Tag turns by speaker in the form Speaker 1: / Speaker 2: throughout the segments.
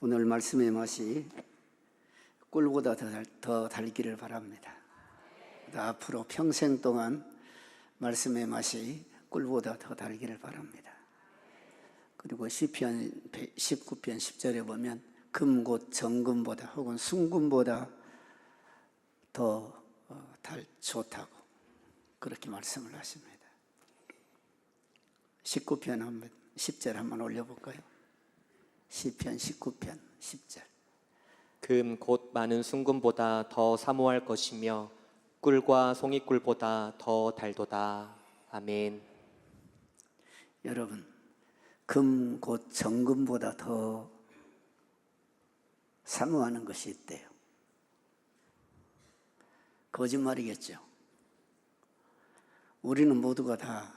Speaker 1: 오늘 말씀의 맛이 꿀보다 더 달기를 바랍니다. 앞으로 평생 동안 말씀의 맛이 꿀보다 더 달기를 바랍니다. 그리고 시편 19편 10절에 보면 금 곧 정금보다 혹은 순금보다 더 좋다고 그렇게 말씀을 하십니다. 19편 한번 10절 한번 올려볼까요? 시편 19편 10절.
Speaker 2: 금 곧 많은 순금보다 더 사모할 것이며 꿀과 송이꿀보다 더 달도다. 아멘.
Speaker 1: 여러분, 금 곧 정금보다 더 사모하는 것이 있대요. 거짓말이겠죠. 우리는 모두가 다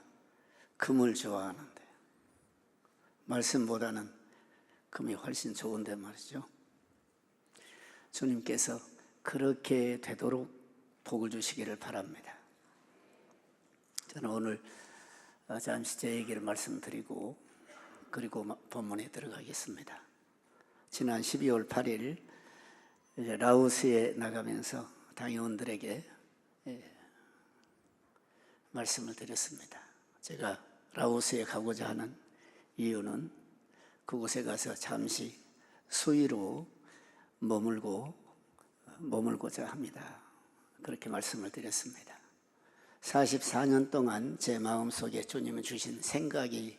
Speaker 1: 금을 좋아하는데 말씀보다는 금이 훨씬 좋은데 말이죠. 주님께서 그렇게 되도록 복을 주시기를 바랍니다. 저는 오늘 잠시 제 얘기를 말씀드리고 그리고 본문에 들어가겠습니다. 지난 12월 8일 라오스에 나가면서 당회원들에게 말씀을 드렸습니다. 제가 라오스에 가고자 하는 이유는 그곳에 가서 잠시 수위로 머물고자 합니다. 그렇게 말씀을 드렸습니다. 44년 동안 제 마음속에 주님이 주신 생각이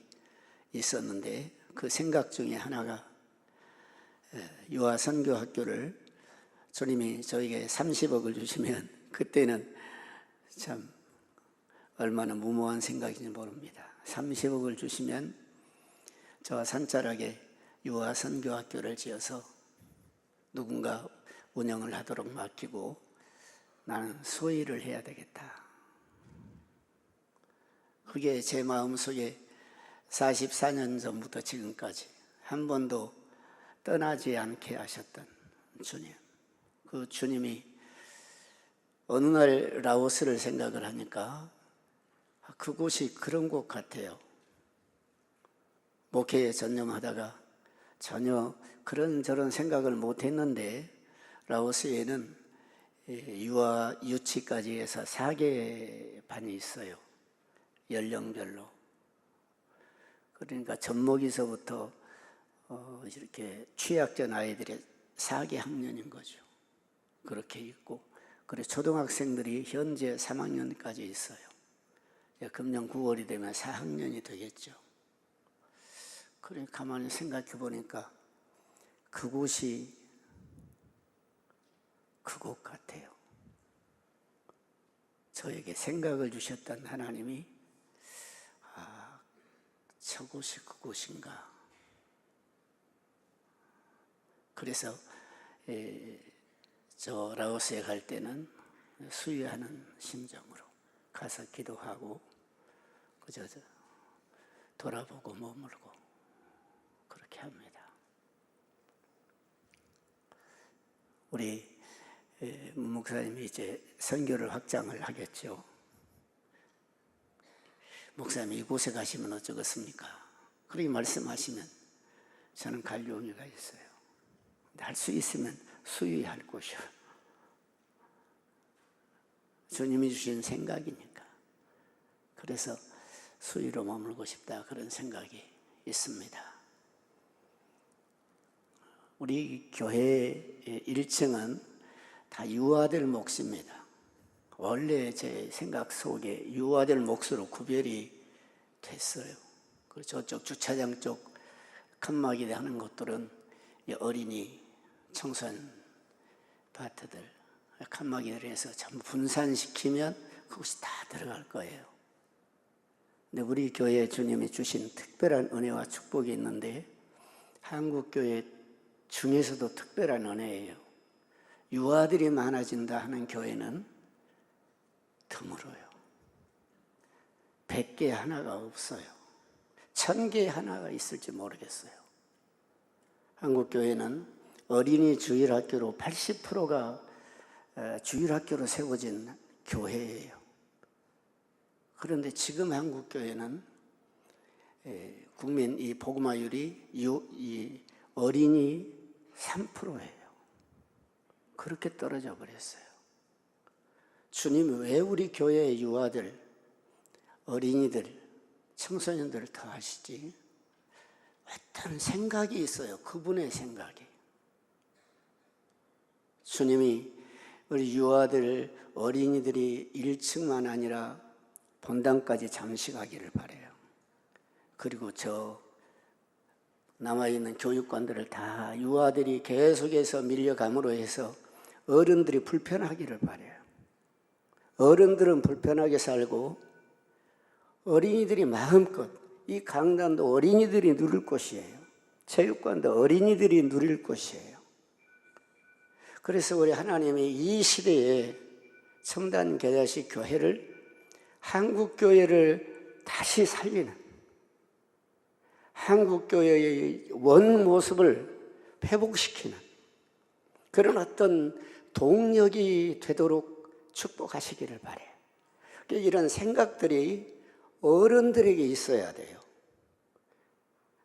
Speaker 1: 있었는데 그 생각 중에 하나가 유아선교학교를 주님이 저에게 30억을 주시면 그때는 참 얼마나 무모한 생각인지 모릅니다. 30억을 주시면 저 산자락에 유아선교학교를 지어서 누군가 운영을 하도록 맡기고 나는 수의를 해야 되겠다. 그게 제 마음속에 44년 전부터 지금까지 한 번도 떠나지 않게 하셨던 주님. 그 주님이 어느 날 라오스를 생각을 하니까 그곳이 그런 곳 같아요. 목회에 전념하다가 전혀 그런저런 생각을 못했는데 라오스에는 유아 유치까지 해서 4개 반이 있어요. 연령별로. 그러니까 젖먹이서부터 이렇게 취약전 아이들의 4개 학년인 거죠. 그렇게 있고 그래서 초등학생들이 현재 3학년까지 있어요. 금년 9월이 되면 4학년이 되겠죠. 그래 가만히 생각해 보니까 그곳이 그곳 같아요. 저에게 생각을 주셨던 하나님이 저곳이 그곳인가. 그래서 저 라오스에 갈 때는 수유하는 심정으로 가서 기도하고 그저 돌아보고 머물고 그렇게 합니다. 우리 목사님이 이제 선교를 확장을 하겠죠. 목사님 이곳에 가시면 어쩌겠습니까? 그렇게 말씀하시면 저는 갈 용의가 있어요. 할 수 있으면 수유할 곳이요. 주님이 주신 생각이니까. 그래서 수유로 머물고 싶다 그런 생각이 있습니다. 우리 교회의 1층은 다 유아들 몫입니다. 원래 제 생각 속에 유아들 몫으로 구별이 됐어요. 그리고 저쪽 주차장 쪽 칸막이 하는 것들은 어린이 청소년 파트들 칸막이를 해서 전부 분산시키면 그것이 다 들어갈 거예요. 근데 우리 교회에 주님이 주신 특별한 은혜와 축복이 있는데 한국교회 중에서도 특별한 은혜예요. 유아들이 많아진다 하는 교회는 드물어요. 100개 하나가 없어요. 1000개 하나가 있을지 모르겠어요. 한국교회는 어린이 주일학교로 80%가 주일학교로 세워진 교회예요. 그런데 지금 한국교회는 국민 이 복음화율이 이 어린이 3%예요. 그렇게 떨어져 버렸어요. 주님이 왜 우리 교회의 유아들, 어린이들, 청소년들을 더 하시지? 어떤 생각이 있어요. 그분의 생각이. 주님이 우리 유아들, 어린이들이 1층만 아니라 본당까지 잠시 가기를 바라요. 그리고 저 남아있는 교육관들을 다 유아들이 계속해서 밀려감으로 해서 어른들이 불편하기를 바라요. 어른들은 불편하게 살고 어린이들이 마음껏, 이 강단도 어린이들이 누릴 곳이에요. 체육관도 어린이들이 누릴 곳이에요. 그래서 우리 하나님이 이 시대에 첨단 겨자식 교회를, 한국교회를 다시 살리는, 한국교회의 원 모습을 회복시키는 그런 어떤 동력이 되도록 축복하시기를 바라요. 이런 생각들이 어른들에게 있어야 돼요.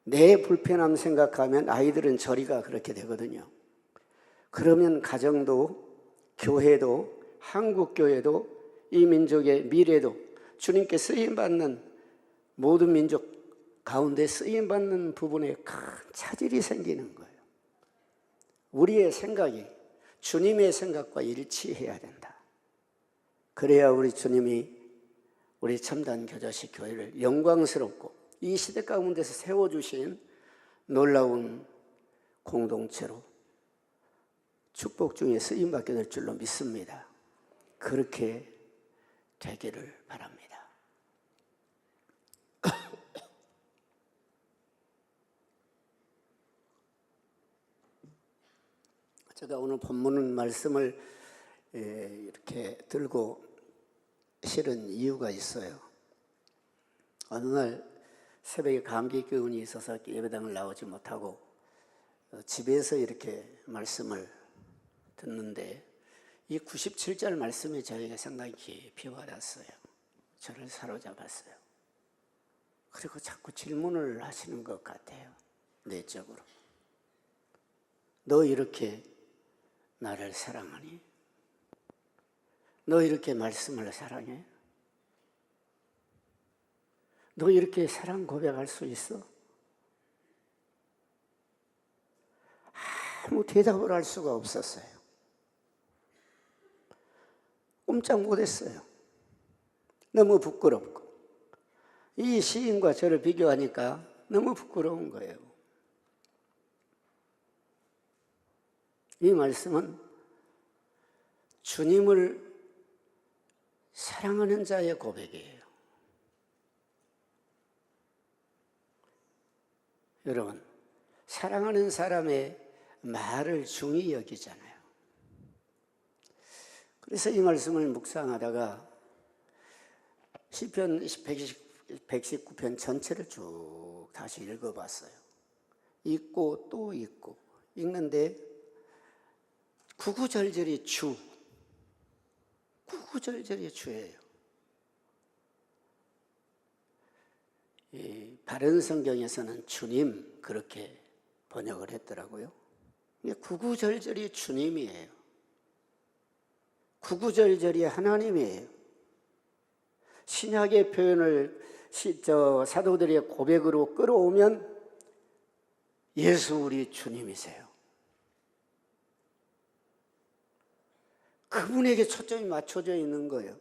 Speaker 1: 내 불편함 생각하면 아이들은 저리가 그렇게 되거든요. 그러면 가정도, 교회도, 한국교회도, 이 민족의 미래도, 주님께 쓰임받는 모든 민족 가운데 쓰임받는 부분에 큰 차질이 생기는 거예요. 우리의 생각이 주님의 생각과 일치해야 된다. 그래야 우리 주님이 우리 첨단 겨자식 교회를 영광스럽고 이 시대 가운데서 세워주신 놀라운 공동체로 축복 중에 쓰임받게 될 줄로 믿습니다. 그렇게 되기를 바랍니다. 제가 오늘 본문 말씀을 이렇게 들고 실은 이유가 있어요. 어느 날 새벽에 감기 기운이 있어서 예배당을 나오지 못하고 집에서 이렇게 말씀을 듣는데 이 97절 말씀이 저에게 상당히 깊이 와닿았어요. 저를 사로잡았어요. 그리고 자꾸 질문을 하시는 것 같아요. 내적으로. 너 이렇게 나를 사랑하니? 너 이렇게 말씀을 사랑해? 너 이렇게 사랑 고백할 수 있어? 아무 대답을 할 수가 없었어요. 꼼짝 못했어요. 너무 부끄럽고. 이 시인과 저를 비교하니까 너무 부끄러운 거예요. 이 말씀은 주님을 사랑하는 자의 고백이에요. 여러분, 사랑하는 사람의 말을 중히 여기잖아요. 그래서 이 말씀을 묵상하다가 시편 119편 전체를 쭉 다시 읽어봤어요. 읽고 또 읽고 읽는데 구구절절이 주, 구구절절이 주예요. 이 바른 성경에서는 주님 그렇게 번역을 했더라고요. 구구절절이 주님이에요. 구구절절이 하나님이에요. 신약의 표현을 사도들의 고백으로 끌어오면 예수 우리 주님이세요. 그분에게 초점이 맞춰져 있는 거예요.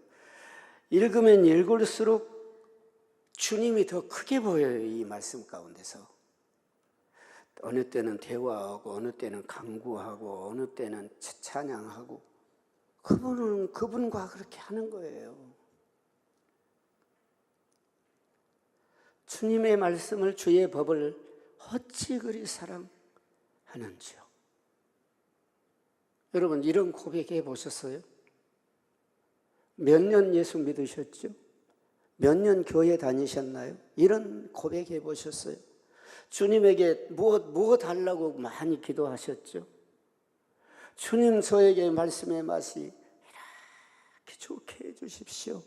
Speaker 1: 읽으면 읽을수록 주님이 더 크게 보여요. 이 말씀 가운데서. 어느 때는 대화하고 어느 때는 강구하고 어느 때는 찬양하고 그분은 그분과 그렇게 하는 거예요. 주님의 말씀을 주의 법을 어찌 그리 사랑하는지요. 여러분 이런 고백해 보셨어요? 몇 년 예수 믿으셨죠? 몇 년 교회 다니셨나요? 이런 고백해 보셨어요? 주님에게 무엇 하려고 많이 기도하셨죠? 주님 저에게 말씀의 맛이 이렇게 좋게 해주십시오.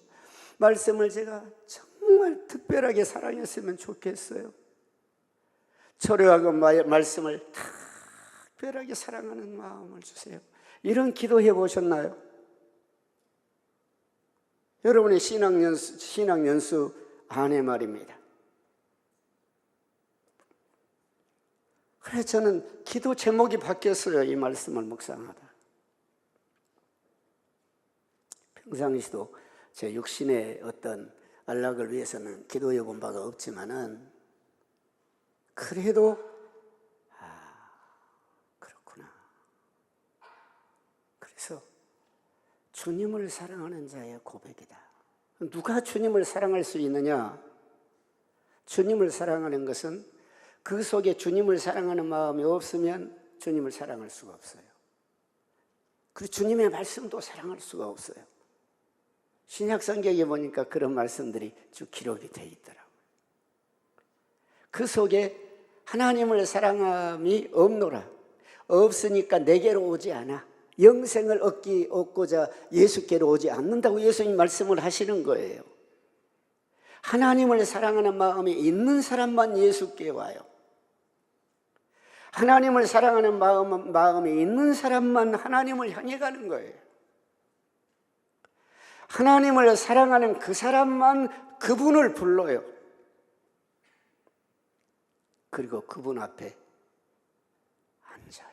Speaker 1: 말씀을 제가 정말 특별하게 사랑했으면 좋겠어요. 저를 하고 말씀을 특별하게 사랑하는 마음을 주세요. 이런 기도해 보셨나요? 여러분의 신앙연수 안에 말입니다. 그래서 저는 기도 제목이 바뀌었어요. 이 말씀을 묵상하다. 평상시도 제 육신의 어떤 안락을 위해서는 기도해 본 바가 없지만은 그래도 그렇구나. 그래서 주님을 사랑하는 자의 고백이다. 누가 주님을 사랑할 수 있느냐? 주님을 사랑하는 것은 그 속에 주님을 사랑하는 마음이 없으면 주님을 사랑할 수가 없어요. 그리고 주님의 말씀도 사랑할 수가 없어요. 신약 성경에 보니까 그런 말씀들이 쭉 기록이 되어 있더라고요. 그 속에 하나님을 사랑함이 없노라. 없으니까 내게로 오지 않아. 영생을 얻고자 예수께로 오지 않는다고 예수님 말씀을 하시는 거예요. 하나님을 사랑하는 마음이 있는 사람만 예수께 와요. 하나님을 사랑하는 마음이 있는 사람만 하나님을 향해 가는 거예요. 하나님을 사랑하는 그 사람만 그분을 불러요. 그리고 그분 앞에 앉아요.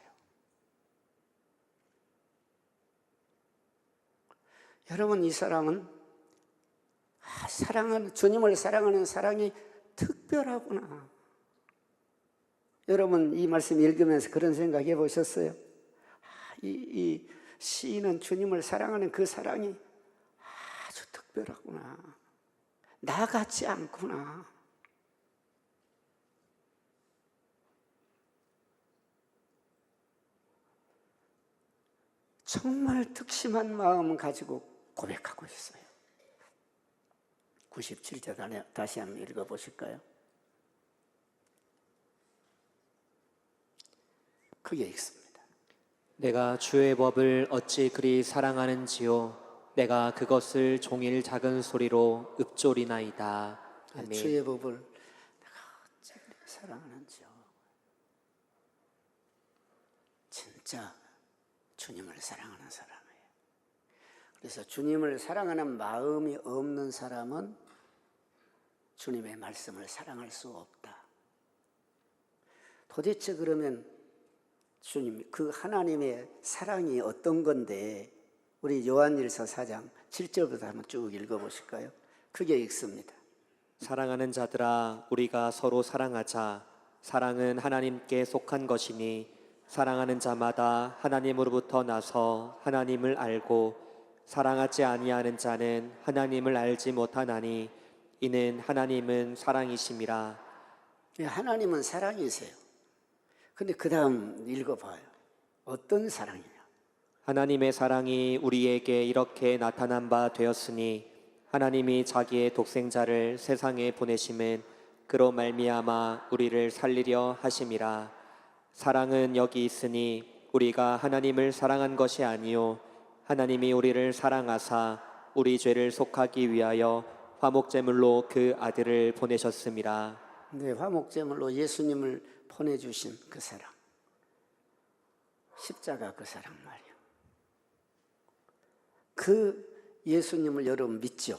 Speaker 1: 여러분, 이 사랑은 주님을 사랑하는 사랑이 특별하구나. 여러분, 이 말씀 읽으면서 그런 생각 해보셨어요? 이 시인은 주님을 사랑하는 그 사랑이 아주 특별하구나. 나 같지 않구나. 정말 특심한 마음을 가지고 고백하고 있어요. 97절 다시 한번 읽어보실까요? 크게 읽습니다.
Speaker 2: 내가 주의 법을 어찌 그리 사랑하는지요. 내가 그것을 종일 작은 소리로 읊조리나이다. 아멘.
Speaker 1: 주의 법을 내가 어찌 그리 사랑하는지요. 진짜 주님을 사랑하는 사람이에요. 그래서 주님을 사랑하는 마음이 없는 사람은 주님의 말씀을 사랑할 수 없다. 도대체 그러면 주님, 그 하나님의 사랑이 어떤 건데, 우리 요한일서 4장 7절부터 한번 쭉 읽어보실까요? 크게 읽습니다.
Speaker 2: 사랑하는 자들아, 우리가 서로 사랑하자. 사랑은 하나님께 속한 것이니 사랑하는 자마다 하나님으로부터 나서 하나님을 알고, 사랑하지 아니하는 자는 하나님을 알지 못하나니 이는 하나님은 사랑이심이라.
Speaker 1: 하나님은 사랑이세요. 근데 그 다음 읽어봐요. 어떤 사랑이냐?
Speaker 2: 하나님의 사랑이 우리에게 이렇게 나타난 바 되었으니 하나님이 자기의 독생자를 세상에 보내심은 그로 말미암아 우리를 살리려 하심이라. 사랑은 여기 있으니 우리가 하나님을 사랑한 것이 아니요 하나님이 우리를 사랑하사 우리 죄를 속하기 위하여 화목제물로 그 아들을 보내셨음이라.
Speaker 1: 네, 화목제물로 예수님을 보내주신 그 사랑, 십자가 그 사랑 말이에요. 그 예수님을 여러분 믿죠?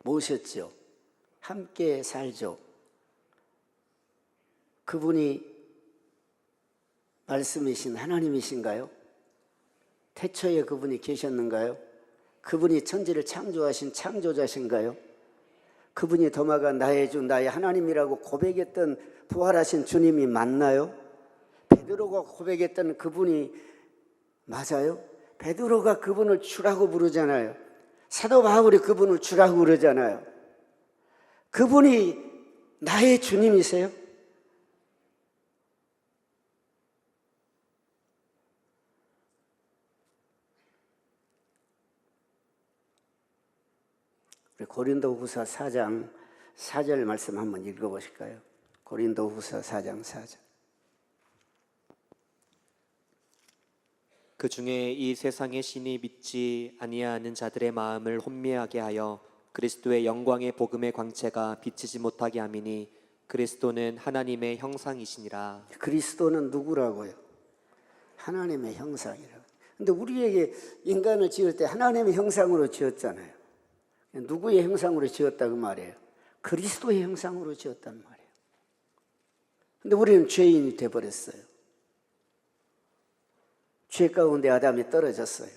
Speaker 1: 모셨죠? 함께 살죠? 그분이 말씀이신 하나님이신가요? 태초에 그분이 계셨는가요? 그분이 천지를 창조하신 창조자신가요? 그분이 도마가 나의 주 나의 하나님이라고 고백했던 부활하신 주님이 맞나요? 베드로가 고백했던 그분이 맞아요? 베드로가 그분을 주라고 부르잖아요. 사도 바울이 그분을 주라고 그러잖아요. 그분이 나의 주님이세요? 고린도후서 4장 4절 말씀 한번 읽어보실까요? 고린도후서 4장 4절.
Speaker 2: 그 중에 이 세상의 신이 믿지 아니하는 자들의 마음을 혼미하게 하여 그리스도의 영광의 복음의 광채가 비치지 못하게 함이니 그리스도는 하나님의 형상이시니라.
Speaker 1: 그리스도는 누구라고요? 하나님의 형상이라고. 근데 우리에게 인간을 지을 때 하나님의 형상으로 지었잖아요. 누구의 형상으로 지었다 그 말이에요? 그리스도의 형상으로 지었단 말이에요. 근데 우리는 죄인이 돼버렸어요. 죄 가운데 아담이 떨어졌어요.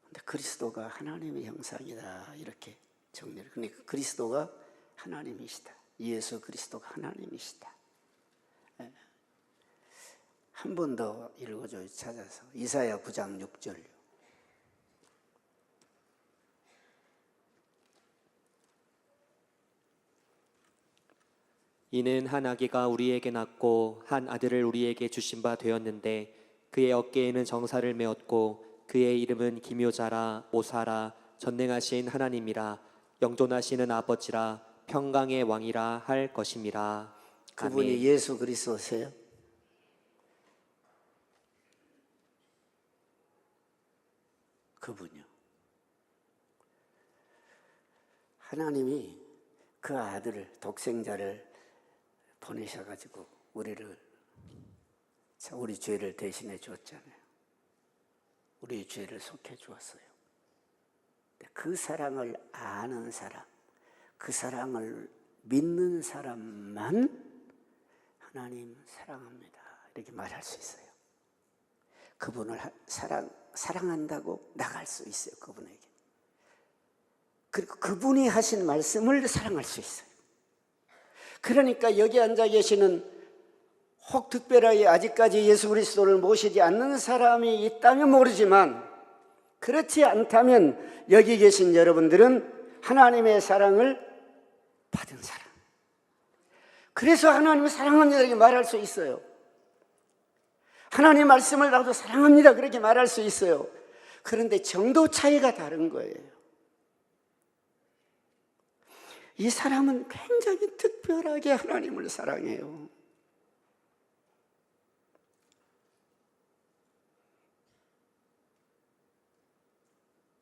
Speaker 1: 근데 그리스도가 하나님의 형상이다 이렇게 정리를. 그러니까 그리스도가 하나님이시다. 예수 그리스도가 하나님이시다. 한 번 더 읽어줘요. 찾아서 이사야 9장 6절.
Speaker 2: 이는 한 아기가 우리에게 낳고 한 아들을 우리에게 주신 바 되었는데 그의 어깨에는 정사를 메었고 그의 이름은 기묘자라 모사라 전능하신 하나님이라 영존하시는 아버지라 평강의 왕이라 할 것임이라.
Speaker 1: 그분이
Speaker 2: 아멘.
Speaker 1: 예수 그리스도세요? 그분이요. 하나님이 그 아들을 독생자를 보내셔가지고 우리 죄를 대신해 주었잖아요. 우리 죄를 속해 주었어요. 그 사랑을 아는 사람, 그 사랑을 믿는 사람만 하나님 사랑합니다 이렇게 말할 수 있어요. 그분을 사랑한다고 나갈 수 있어요. 그분에게. 그리고 그분이 하신 말씀을 사랑할 수 있어요. 그러니까 여기 앉아 계시는 혹 특별하게 아직까지 예수 그리스도를 모시지 않는 사람이 있다면 모르지만, 그렇지 않다면 여기 계신 여러분들은 하나님의 사랑을 받은 사람, 그래서 하나님을 사랑합니다 이렇게 말할 수 있어요. 하나님 말씀을 나도 사랑합니다 그렇게 말할 수 있어요. 그런데 정도 차이가 다른 거예요. 이 사람은 굉장히 특별하게 하나님을 사랑해요.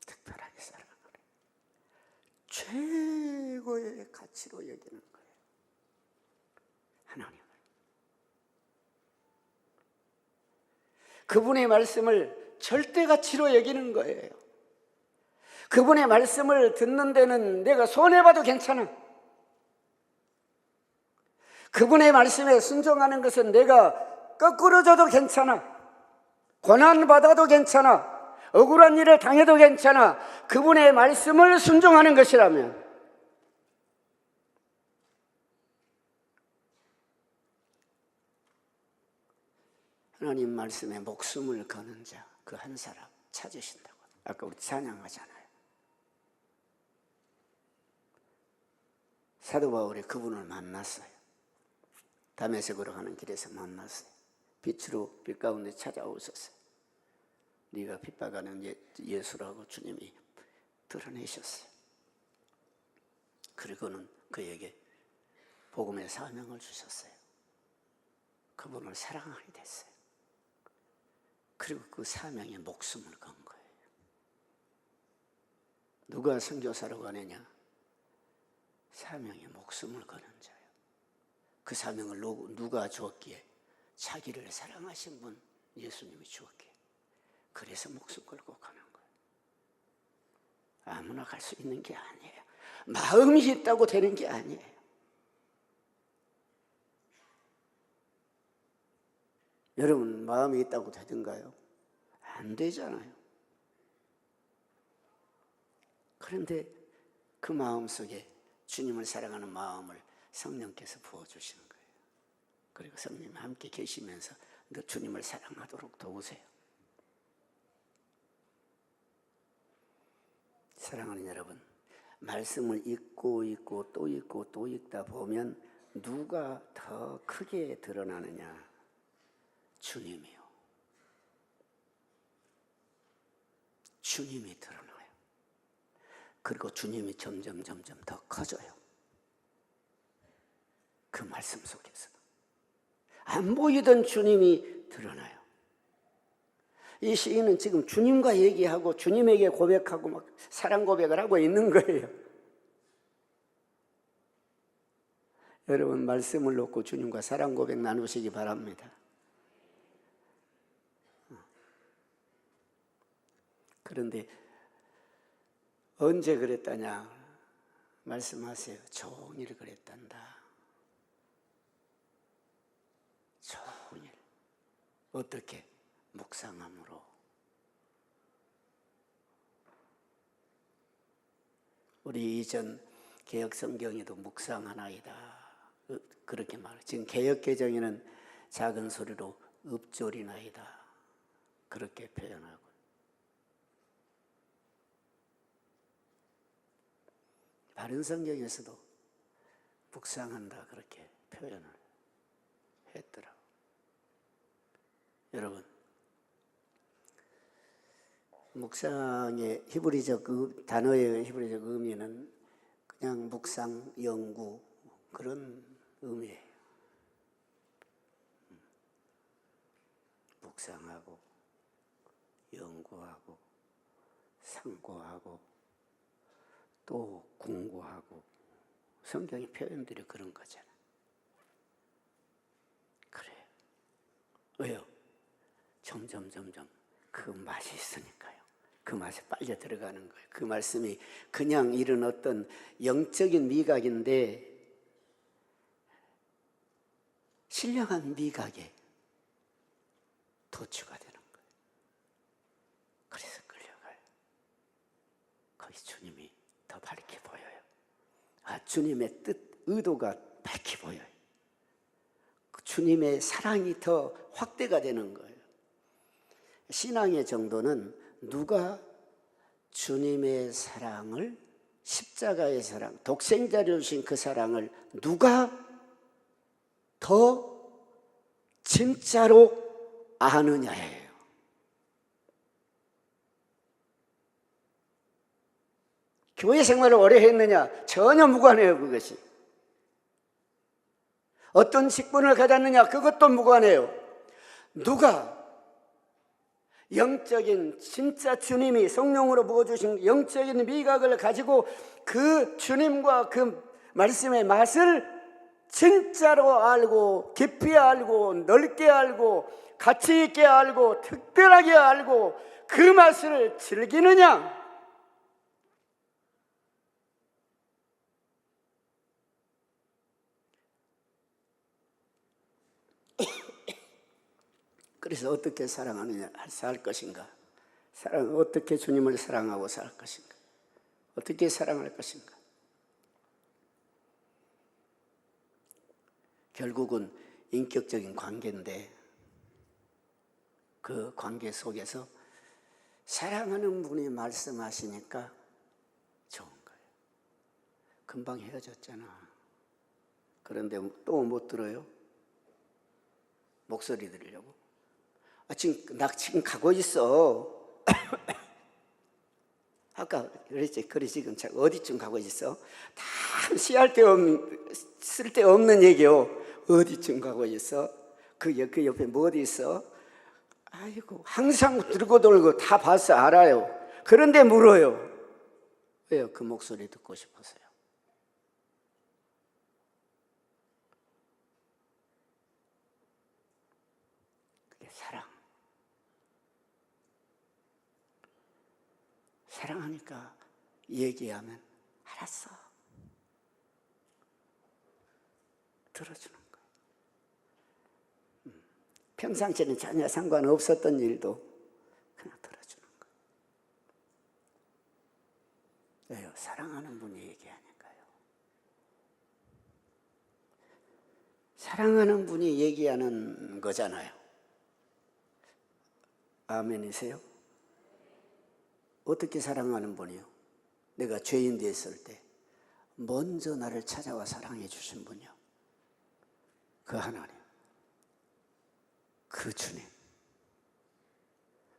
Speaker 1: 특별하게 사랑을 해요. 최고의 가치로 여기는 거예요. 하나님을. 그분의 말씀을 절대 가치로 여기는 거예요. 그분의 말씀을 듣는 데는 내가 손해봐도 괜찮아. 그분의 말씀에 순종하는 것은 내가 거꾸로 져도 괜찮아. 고난받아도 괜찮아. 억울한 일을 당해도 괜찮아. 그분의 말씀을 순종하는 것이라면. 하나님 말씀에 목숨을 거는 자, 그 한 사람 찾으신다고. 아까 우리 찬양하잖아요. 사도 바울이 그분을 만났어요. 다메섹으로 가는 길에서 만났어요. 빛으로 빛 가운데 찾아오셨어요. 네가 핍박하는 예수라고 주님이 드러내셨어요. 그리고는 그에게 복음의 사명을 주셨어요. 그분을 사랑하게 됐어요. 그리고 그 사명에 목숨을 건 거예요. 누가 선교사라고 하느냐? 사명에 목숨을 거는 자예요. 그 사명을 누가 주었기에? 자기를 사랑하신 분 예수님이 주었기에. 그래서 목숨 걸고 가는 거예요. 아무나 갈 수 있는 게 아니에요. 마음이 있다고 되는 게 아니에요. 여러분 마음이 있다고 되든가요? 안 되잖아요. 그런데 그 마음 속에 주님을 사랑하는 마음을 성령께서 부어주시는 거예요. 그리고 성령님 함께 계시면서 너 주님을 사랑하도록 도우세요. 사랑하는 여러분, 말씀을 읽고 또 읽고 또 읽다 보면 누가 더 크게 드러나느냐? 주님이요. 주님이 드러나요. 그리고 주님이 점점 더 커져요. 그 말씀 속에서 안 보이던 주님이 드러나요. 이 시인은 지금 주님과 얘기하고 주님에게 고백하고 막 사랑 고백을 하고 있는 거예요. 여러분 말씀을 놓고 주님과 사랑 고백 나누시기 바랍니다. 그런데 언제 그랬다냐 말씀하세요. 종일 그랬단다. 종일. 어떻게? 묵상함으로. 우리 이전 개역 성경에도 묵상하나이다 그렇게 말해요. 지금 개역 개정에는 작은 소리로 읊조리나이다 그렇게 표현하고, 바른 성경에서도 묵상한다 그렇게 표현을 했더라고. 여러분, 묵상의 히브리적 단어의 히브리적 의미는 그냥 묵상, 연구 그런 의미예요. 묵상하고 연구하고 상고하고 또 공부하고, 성경의 표현들이 그런 거잖아. 그래요. 왜요? 점점 그 맛이 있으니까요. 그 맛에 빨려 들어가는 거예요. 그 말씀이 그냥 이런 어떤 영적인 미각인데 신령한 미각에 도취가 되는 거예요. 그래서 끌려가요. 거기 주님이 더 밝게 보여요. 주님의 뜻, 의도가 밝게 보여요. 주님의 사랑이 더 확대가 되는 거예요. 신앙의 정도는 누가 주님의 사랑을, 십자가의 사랑, 독생자를 주신 그 사랑을 누가 더 진짜로 아느냐예요. 교회 생활을 오래 했느냐? 전혀 무관해요, 그것이. 어떤 직분을 가졌느냐? 그것도 무관해요. 누가 영적인 진짜 주님이 성령으로 부어주신 영적인 미각을 가지고 그 주님과 그 말씀의 맛을 진짜로 알고 깊이 알고 넓게 알고 가치 있게 알고 특별하게 알고 그 맛을 즐기느냐? 그래서 어떻게 사랑하느냐, 살 것인가? 어떻게 주님을 사랑하고 살 것인가? 어떻게 사랑할 것인가? 결국은 인격적인 관계인데 그 관계 속에서 사랑하는 분이 말씀하시니까 좋은 거예요. 금방 헤어졌잖아. 그런데 또 못 들어요? 목소리 들으려고? 나 지금 가고 있어. 아까 그랬지. 그래 지금 어디쯤 가고 있어? 다 쓸데없는 얘기요. 어디쯤 가고 있어? 그 옆에 뭐 어디 있어? 아이고, 항상 들고 돌고 다 봐서 알아요. 그런데 물어요. 왜요? 그 목소리 듣고 싶어서요. 그게 사랑. 사랑하니까 얘기하면 알았어. 들어주는 거예요. 평상시에는 전혀 상관없었던 일도 그냥 들어주는 거예요. 왜요? 사랑하는 분이 얘기하니까요. 사랑하는 분이 얘기하는 거잖아요. 아멘이세요? 어떻게 사랑하는 분이요? 내가 죄인 됐을 때 먼저 나를 찾아와 사랑해 주신 분이요. 그 하나님, 그 주님,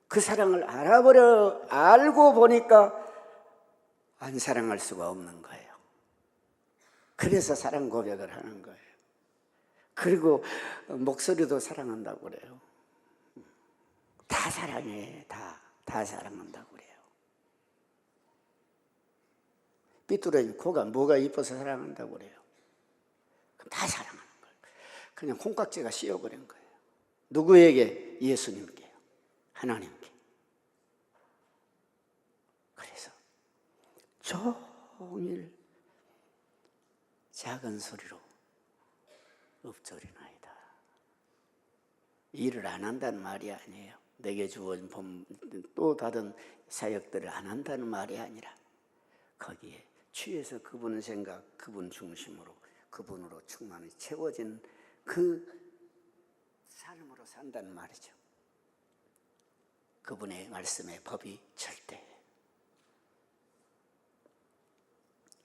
Speaker 1: 그 사랑을 알고 보니까 안 사랑할 수가 없는 거예요. 그래서 사랑 고백을 하는 거예요. 그리고 목소리도 사랑한다고 그래요. 다 사랑해, 다 사랑한다고 그래요. 삐뚤어진 코가 뭐가 이뻐서 사랑한다고 그래요. 그럼 다 사랑하는 거예요. 그냥 콩깍지가 씌어버린 거예요. 누구에게? 예수님께요. 하나님께. 종일 작은 소리로 읊조리나이다. 일을 안 한다는 말이 아니에요. 내게 주어진 또 다른 사역들을 안 한다는 말이 아니라 거기에 취해서 그분 생각, 그분 중심으로, 그분으로 충만히 채워진 그 삶으로 산다는 말이죠. 그분의 말씀의 법이 절대.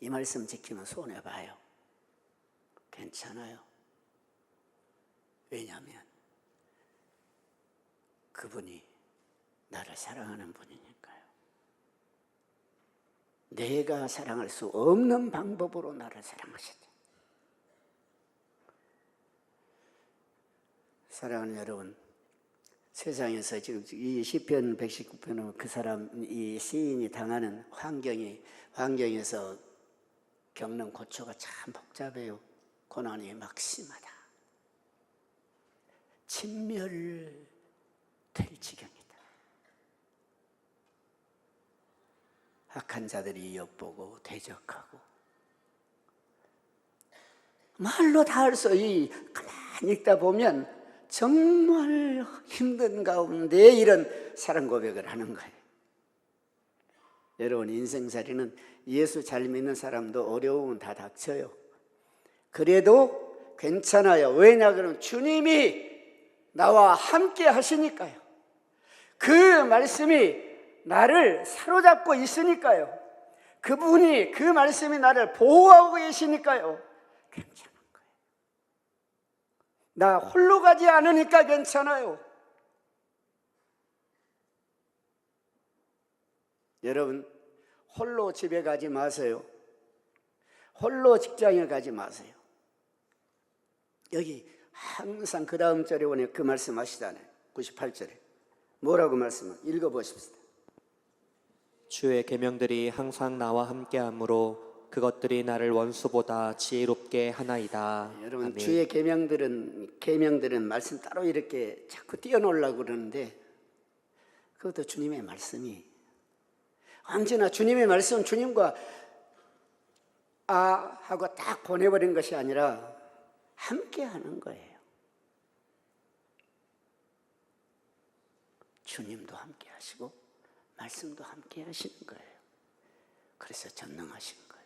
Speaker 1: 이 말씀 지키면 손해봐요. 괜찮아요. 왜냐하면 그분이 나를 사랑하는 분이니까요. 내가 사랑할 수 없는 방법으로 나를 사랑하셨죠. 사랑하는 여러분, 세상에서 지금 이 시편 119편은 그 사람, 이 시인이 당하는 환경에서 겪는 고초가 참 복잡해요. 고난이 막심하다. 진멸될 지경이다. 악한 자들이 엿보고 대적하고 말로 다 할 수 없이 가만히 읽다 보면 정말 힘든 가운데 이런 사랑 고백을 하는 거예요. 여러분, 인생살이는 예수 잘 믿는 사람도 어려움은 다 닥쳐요. 그래도 괜찮아요. 왜냐 그러면 주님이 나와 함께 하시니까요. 그 말씀이 나를 사로잡고 있으니까요. 그분이 그 말씀이 나를 보호하고 계시니까요. 괜찮은 거예요. 나 홀로 가지 않으니까 괜찮아요. 여러분, 홀로 집에 가지 마세요. 홀로 직장에 가지 마세요. 여기 항상 그 다음 절에 보니 그 말씀 하시잖아요. 98절에 뭐라고 말씀을 읽어보십시다.
Speaker 2: 주의 계명들이 항상 나와 함께하므로 그것들이 나를 원수보다 지혜롭게 하나이다.
Speaker 1: 여러분,
Speaker 2: 아멘.
Speaker 1: 주의 계명들은 말씀 따로 이렇게 자꾸 띄워놓으려고 그러는데 그것도 주님의 말씀이 언제나 주님의 말씀은 주님과 하고 딱 보내버린 것이 아니라 함께 하는 거예요. 주님도 함께 하시고 말씀도 함께 하시는 거예요. 그래서 전능하신 거예요.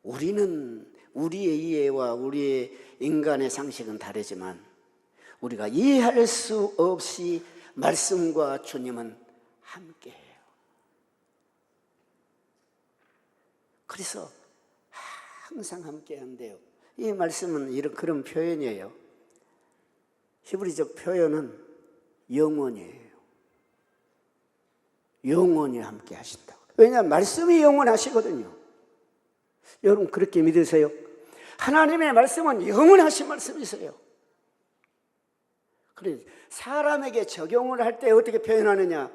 Speaker 1: 우리는 우리의 이해와 우리의 인간의 상식은 다르지만 우리가 이해할 수 없이 말씀과 주님은 함께 해요. 그래서 항상 함께 한대요. 이 말씀은 그런 표현이에요. 히브리적 표현은 영원이에요. 영원히 함께 하신다고. 왜냐하면 말씀이 영원하시거든요. 여러분 그렇게 믿으세요? 하나님의 말씀은 영원하신 말씀이세요. 그래 사람에게 적용을 할 때 어떻게 표현하느냐?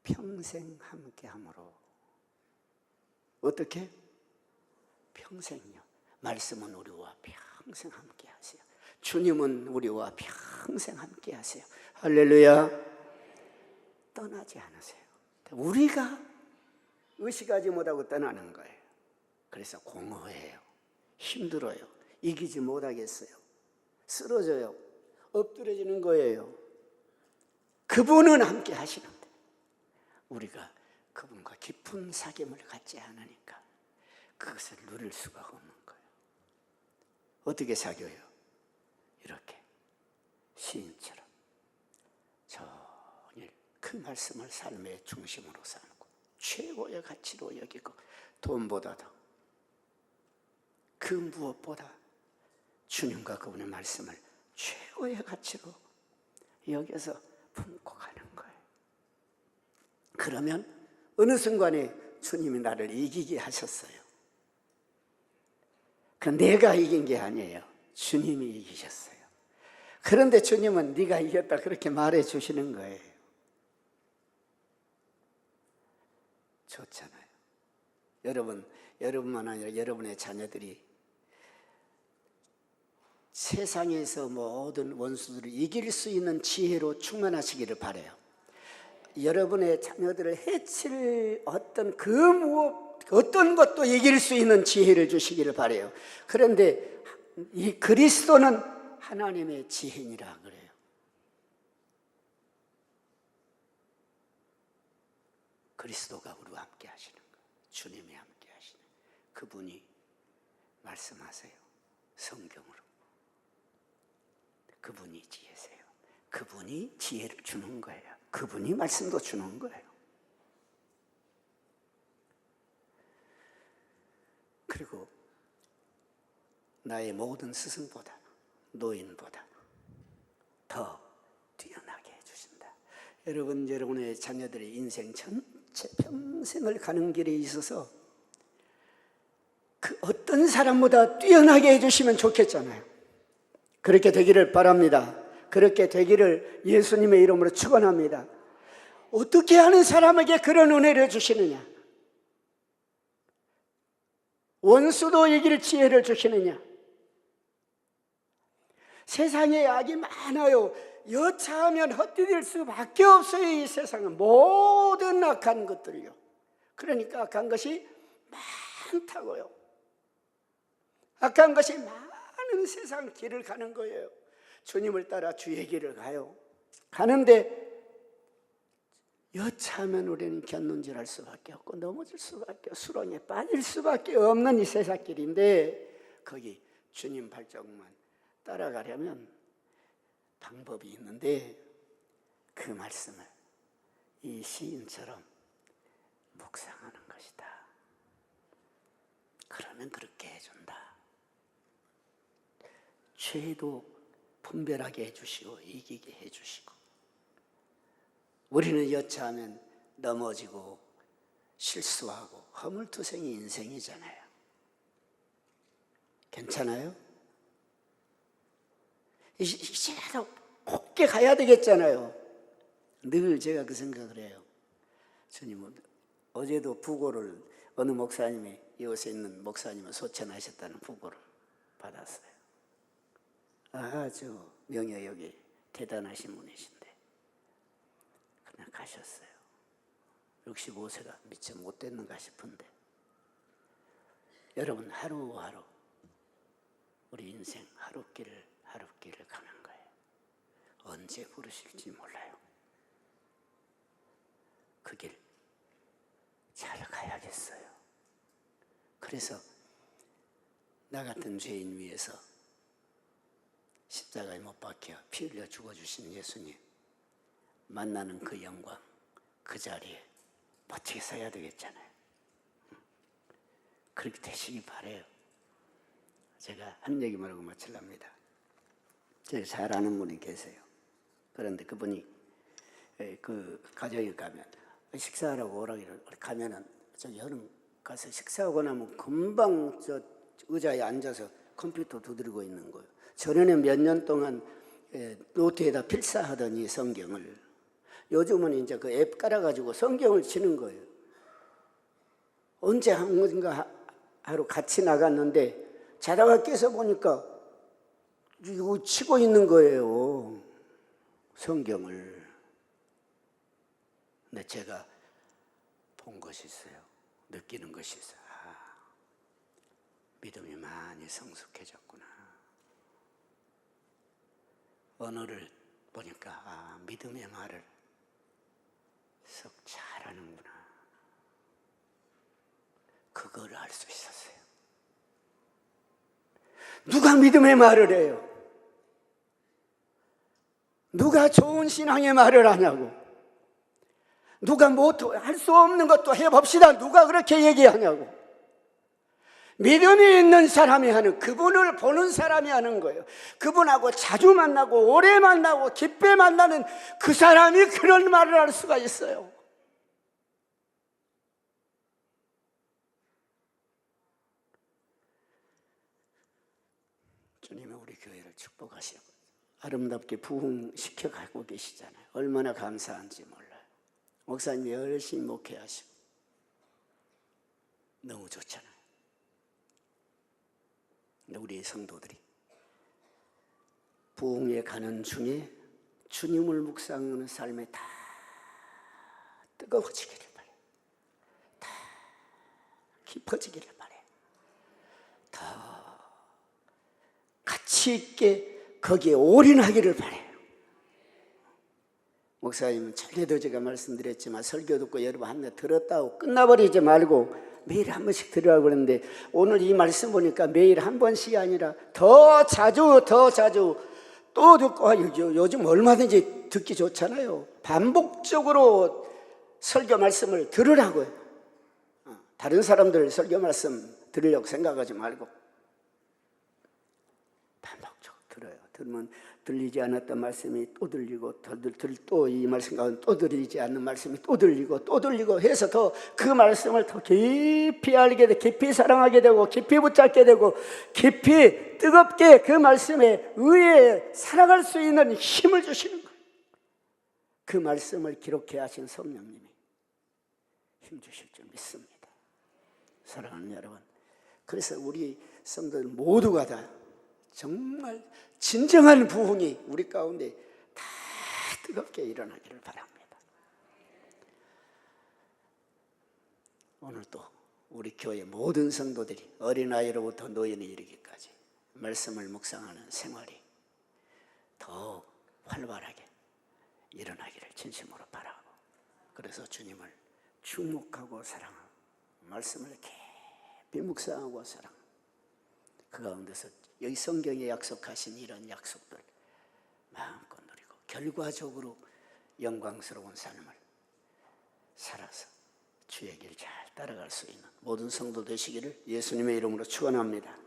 Speaker 1: 평생 함께함으로. 어떻게? 평생요. 말씀은 우리와 평생 함께 하세요. 주님은 우리와 평생 함께 하세요. 할렐루야. 떠나지 않으세요. 우리가 의식하지 못하고 떠나는 거예요. 그래서 공허해요. 힘들어요. 이기지 못하겠어요. 쓰러져요. 엎드려지는 거예요. 그분은 함께 하시는데 우리가 그분과 깊은 사귐을 갖지 않으니까 그것을 누릴 수가 없는 거예요. 어떻게 사귀어요? 이렇게 시인처럼 전일 그 말씀을 삶의 중심으로 삼고 최고의 가치로 여기고 돈보다도 그 무엇보다 주님과 그분의 말씀을 최고의 가치로 여기서 품고 가는 거예요. 그러면 어느 순간에 주님이 나를 이기게 하셨어요. 그 내가 이긴 게 아니에요. 주님이 이기셨어요. 그런데 주님은 네가 이겼다 그렇게 말해 주시는 거예요. 좋잖아요. 여러분만 아니라 여러분의 자녀들이 세상에서 모든 원수들을 이길 수 있는 지혜로 충만하시기를 바라요. 여러분의 자녀들을 해칠 어떤 것도 이길 수 있는 지혜를 주시기를 바라요. 그런데 이 그리스도는 하나님의 지혜니라 그래요. 그리스도가 우리와 함께 하시는 거예요. 주님이 함께 하시는 그분이 말씀하세요. 성경으로. 그분이 지혜세요. 그분이 지혜를 주는 거예요. 그분이 말씀도 주는 거예요. 그리고 나의 모든 스승보다, 노인보다 더 뛰어나게 해주신다. 여러분의 자녀들의 인생 전체 평생을 가는 길에 있어서 그 어떤 사람보다 뛰어나게 해주시면 좋겠잖아요. 그렇게 되기를 바랍니다. 그렇게 되기를 예수님의 이름으로 축원합니다. 어떻게 하는 사람에게 그런 은혜를 주시느냐? 원수도 이길 지혜를 주시느냐? 세상에 악이 많아요. 여차하면 헛디딜 수밖에 없어요. 이 세상은 모든 악한 것들이요. 그러니까 악한 것이 많다고요. 악한 것이 많은 세상 길을 가는 거예요. 주님을 따라 주의 길을 가요. 가는데 여차하면 우리는 곁눈질할 수밖에 없고 넘어질 수밖에 없고 수렁에 빠질 수밖에 없는 이 세상길인데 거기 주님 발자국만 따라가려면 방법이 있는데 그 말씀을 이 시인처럼 묵상하는 것이다. 그러면 그렇게 해준다. 죄도 분별하게 해주시고 이기게 해주시고 우리는 여차하면 넘어지고 실수하고 허물투성이 인생이잖아요. 괜찮아요? 이제라도 곱게 가야 되겠잖아요. 늘 제가 그 생각을 해요. 주님은 어제도 부고를 어느 목사님이 이곳에 있는 목사님은 소천하셨다는 부고를 받았어요. 아주 명예욕이 대단하신 분이신데 그냥 가셨어요. 65세가 미처 못 됐는가 싶은데 여러분 하루하루 우리 인생 하루길을 가는 거예요. 언제 부르실지 몰라요. 그 길 잘 가야겠어요. 그래서 나 같은 죄인 위해서 십자가에 못 박혀 피 흘려 죽어주신 예수님 만나는 그 영광 그 자리에 멋지게 서야 되겠잖아요. 그렇게 되시기 바라요. 제가 한 얘기만 하고 마치랍니다. 제가 잘 아는 분이 계세요. 그런데 그분이 그 가정에 가면 식사하라고 오라고 가면은 저기 여름 가서 식사하고 나면 금방 저 의자에 앉아서 컴퓨터 두드리고 있는 거예요. 전에는 몇 년 동안 노트에다 필사하던 이 성경을 요즘은 이제 그 앱 깔아가지고 성경을 치는 거예요. 언제 한번가 하루 같이 나갔는데 자다가 깨서 보니까 이거 치고 있는 거예요. 성경을. 근데 제가 본 것이 있어요. 느끼는 것이 있어요. 믿음이 많이 성숙해졌구나. 언어를 보니까 믿음의 말을 썩 잘하는구나. 그걸 알 수 있었어요. 누가 믿음의 말을 해요? 누가 좋은 신앙의 말을 하냐고. 누가 뭐 할 수 없는 것도 해봅시다. 누가 그렇게 얘기하냐고. 믿음이 있는 사람이 하는, 그분을 보는 사람이 하는 거예요. 그분하고 자주 만나고 오래 만나고 깊게 만나는 그 사람이 그런 말을 할 수가 있어요. 주님이 우리 교회를 축복하시고 아름답게 부흥시켜 가고 계시잖아요. 얼마나 감사한지 몰라요. 목사님이 열심히 목회하시고 너무 좋잖아요. 근데 우리 성도들이 부흥에 가는 중에 주님을 묵상하는 삶에 다 뜨거워지기를 바래. 더 깊어지기를 바래. 더 가치 있게 거기에 올인하기를 바래. 목사님은 전에도 제가 말씀드렸지만 설교 듣고 여러분 한 번 들었다고 끝나버리지 말고 매일 한 번씩 들으라고 그러는데 오늘 이 말씀 보니까 매일 한 번씩이 아니라 더 자주 또 듣고 요즘 얼마든지 듣기 좋잖아요. 반복적으로 설교 말씀을 들으라고요. 다른 사람들 설교 말씀 들으려고 생각하지 말고 반복적으로 들어요. 들으면 들리지 않았던 말씀이 또 들리고 또 이 말씀 가운데 또 들리지 않는 말씀이 또 들리고 해서 더 그 말씀을 더 깊이 알게 되고 깊이 사랑하게 되고 깊이 붙잡게 되고 깊이 뜨겁게 그 말씀에 의해 살아갈 수 있는 힘을 주시는 거예요. 그 말씀을 기록해 하신 성령님이 힘 주실 줄 믿습니다. 사랑하는 여러분, 그래서 우리 성도들 모두가 다 정말 진정한 부흥이 우리 가운데 다 뜨겁게 일어나기를 바랍니다. 오늘 또 우리 교회 모든 성도들이 어린아이로부터 노인에 이르기까지 말씀을 묵상하는 생활이 더욱 활발하게 일어나기를 진심으로 바라고, 그래서 주님을 주목하고 사랑하고 말씀을 깊이 묵상하고 사랑하고 그 가운데서 여기 성경에 약속하신 이런 약속들 마음껏 누리고 결과적으로 영광스러운 삶을 살아서 주의 길 잘 따라갈 수 있는 모든 성도 되시기를 예수님의 이름으로 축원합니다.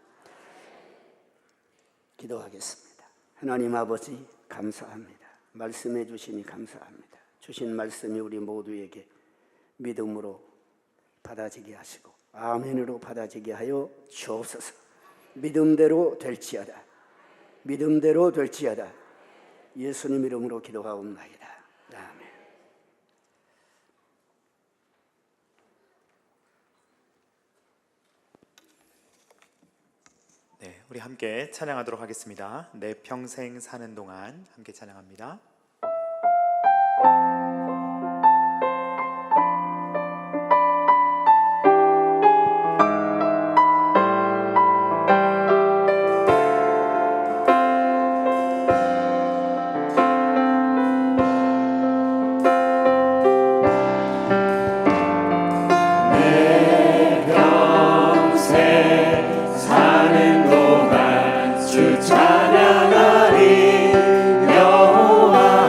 Speaker 1: 기도하겠습니다. 하나님 아버지 감사합니다. 말씀해 주시니 감사합니다. 주신 말씀이 우리 모두에게 믿음으로 받아지게 하시고 아멘으로 받아지게 하여 주옵소서. 믿음대로 될지어다. 믿음대로 될지어다. 예수님 이름으로 기도하옵나이다. 아멘.
Speaker 3: 네, 우리 함께 찬양하도록 하겠습니다. 내 평생 사는 동안 함께 찬양합니다.
Speaker 4: 사는 동안 주 찬양하리 여호와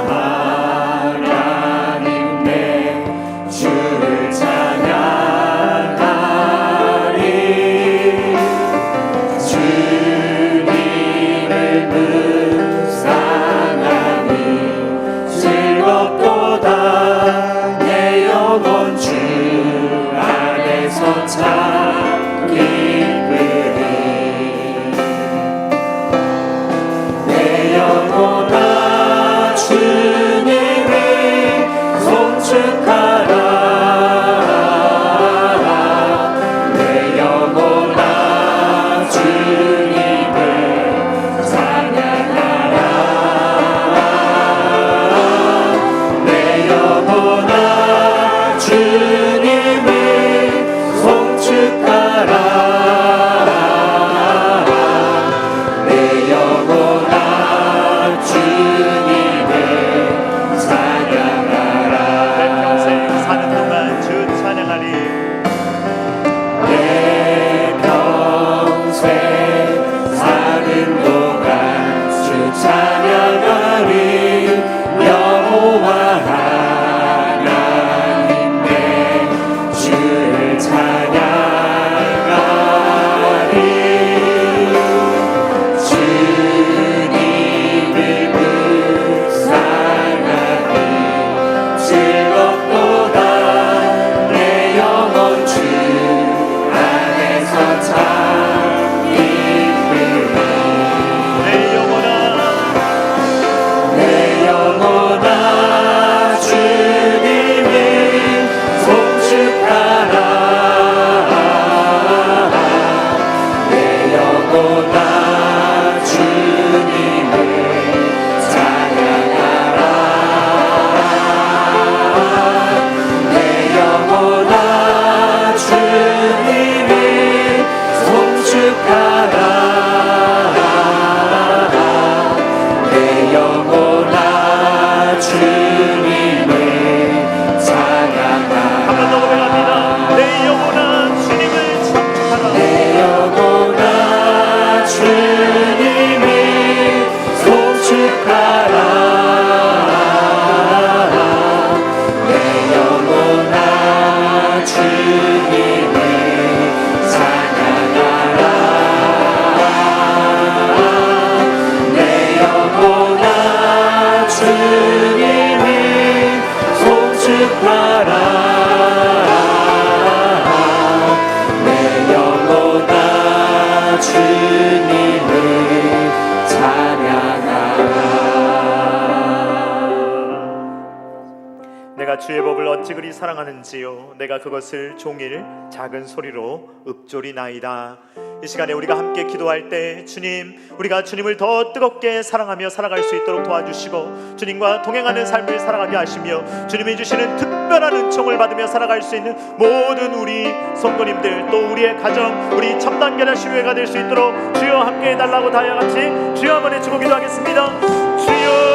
Speaker 3: 주의 법을 어찌 그리 사랑하는지요. 내가 그것을 종일 작은 소리로 읊조리나이다. 이 시간에 우리가 함께 기도할 때 주님, 우리가 주님을 더 뜨겁게 사랑하며 살아갈 수 있도록 도와주시고 주님과 동행하는 삶을 살아가게 하시며 주님이 주시는 특별한 은총을 받으며 살아갈 수 있는 모든 우리 성도님들, 또 우리의 가정, 우리 첨단계란 시위회가 될 수 있도록 주여 함께 해달라고 다같이 주여 한번 외치고 기도하겠습니다. 주여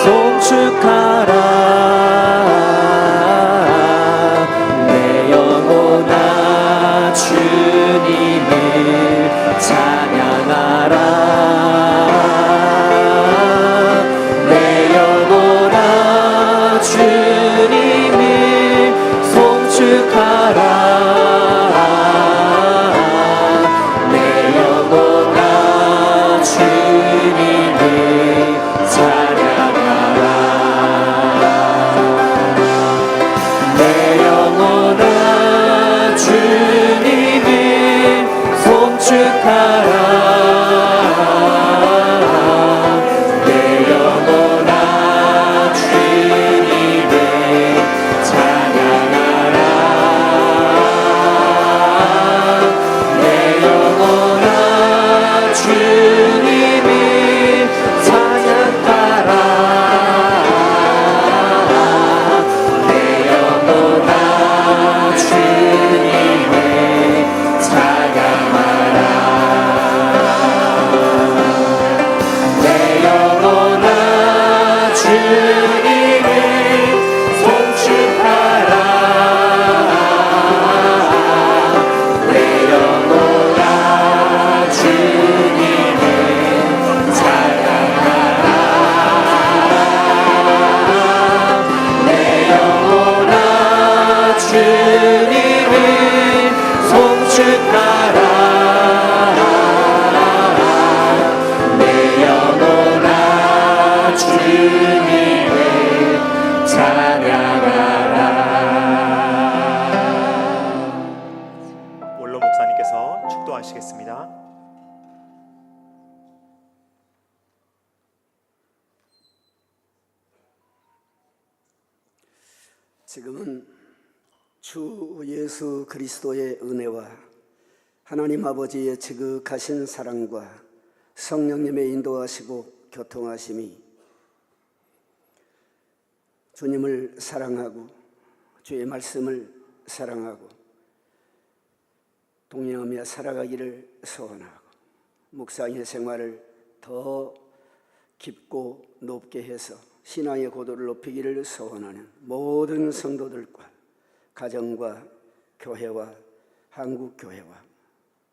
Speaker 2: 송축하라 내 영혼아 주님을 찬양하라 내 영혼아 주님을 송축하라 내 영혼아 주님을 찬양하라 내 영혼아 주님을 송축하라 내 영혼아 주님을 찬양하라 내 영혼아 주님을 찬양하라 내 영혼아 주님을 찬양하라 내 영혼아 주님을 송축하라 내 영혼아 주님을 찬양하라 내 영혼아 주님을 송축하라 내 영혼아 주님을 찬양하라.
Speaker 3: 원로 목사님께서 축도하시겠습니다.
Speaker 1: 지금은 주 예수 그리스도의 은혜와 하나님 아버지의 지극하신 사랑과 성령님의 인도하시고 교통하심이 주님을 사랑하고 주의 말씀을 사랑하고 동행하며 살아가기를 소원하고 묵상의 생활을 더 깊고 높게 해서 신앙의 고도를 높이기를 소원하는 모든 성도들과 가정과 교회와 한국교회와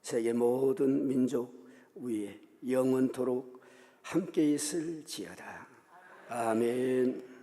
Speaker 1: 세계 모든 민족 위에 영원토록 함께 있을지어다. 아멘.